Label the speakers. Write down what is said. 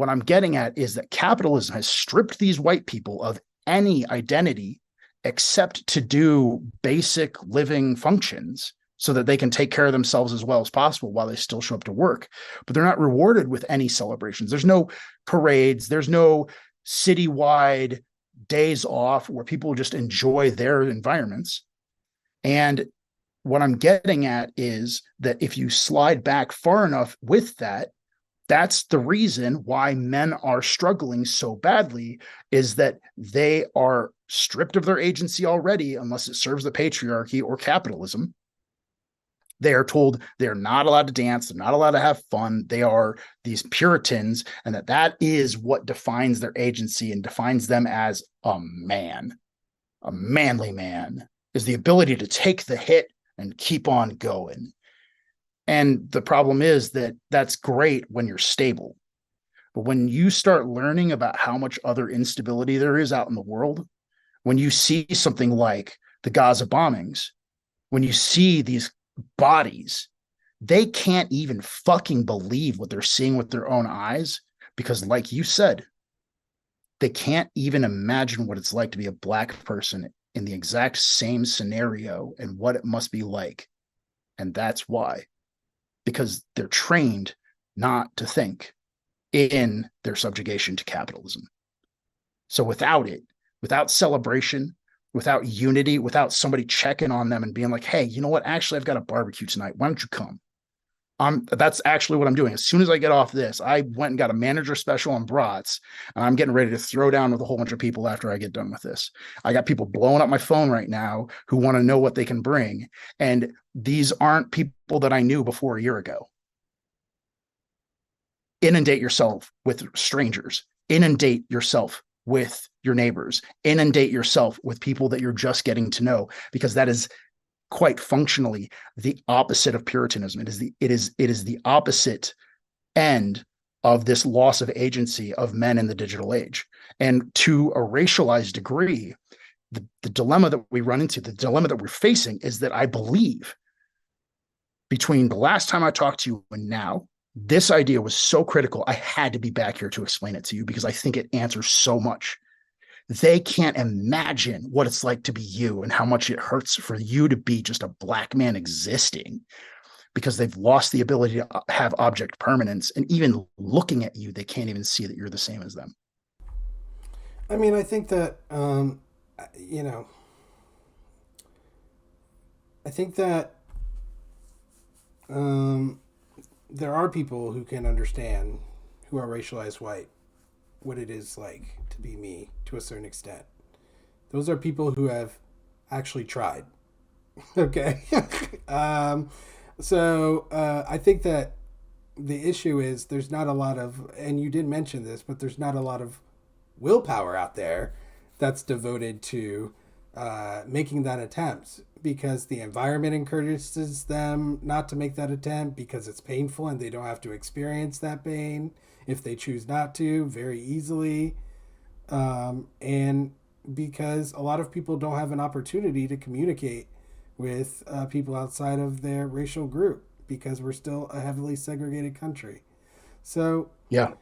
Speaker 1: what I'm getting at is that capitalism has stripped these white people of any identity except to do basic living functions so that they can take care of themselves as well as possible while they still show up to work. But they're not rewarded with any celebrations. There's no parades. There's no citywide days off where people just enjoy their environments. And what I'm getting at is that if you slide back far enough with that, that's the reason why men are struggling so badly, is that they are stripped of their agency already, unless it serves the patriarchy or capitalism. They are told they're not allowed to dance, they're not allowed to have fun, they are these Puritans, and that is what defines their agency and defines them as a man. A manly man is the ability to take the hit and keep on going. And the problem is that that's great when you're stable. But when you start learning about how much other instability there is out in the world, when you see something like the Gaza bombings, when you see these bodies, they can't even fucking believe what they're seeing with their own eyes, because, like you said, they can't even imagine what it's like to be a black person in the exact same scenario and what it must be like. And that's why. Because they're trained not to think in their subjugation to capitalism. So without it, without celebration, without unity, without somebody checking on them and being like, hey, you know what? Actually, I've got a barbecue tonight. Why don't you come? That's actually what I'm doing. As soon as I get off this, I went and got a manager special on brats, and I'm getting ready to throw down with a whole bunch of people after I get done with this. I got people blowing up my phone right now who want to know what they can bring. And these aren't people that I knew before a year ago. Inundate yourself with strangers. Inundate yourself with your neighbors. Inundate yourself with people that you're just getting to know, because that is quite functionally the opposite of Puritanism. It is the opposite end of this loss of agency of men in the digital age. And to a racialized degree, the dilemma that we run into, the dilemma that we're facing, is that I believe between the last time I talked to you and now, this idea was so critical, I had to be back here to explain it to you, because I think it answers so much. They can't imagine what it's like to be you and how much it hurts for you to be just a black man existing, because they've lost the ability to have object permanence. And even looking at you, they can't even see that you're the same as them.
Speaker 2: I mean, I think that, you know, I think that there are people who can understand, who are racialized white, what it is like to be me to a certain extent. Those are people who have actually tried. Okay. I think that the issue is there's not a lot of, and you did mention this, but there's not a lot of willpower out there that's devoted to making that attempt, because the environment encourages them not to make that attempt because it's painful and they don't have to experience that pain if they choose not to very easily. And because a lot of people don't have an opportunity to communicate with people outside of their racial group, because we're still a heavily segregated country. So,
Speaker 1: Yeah.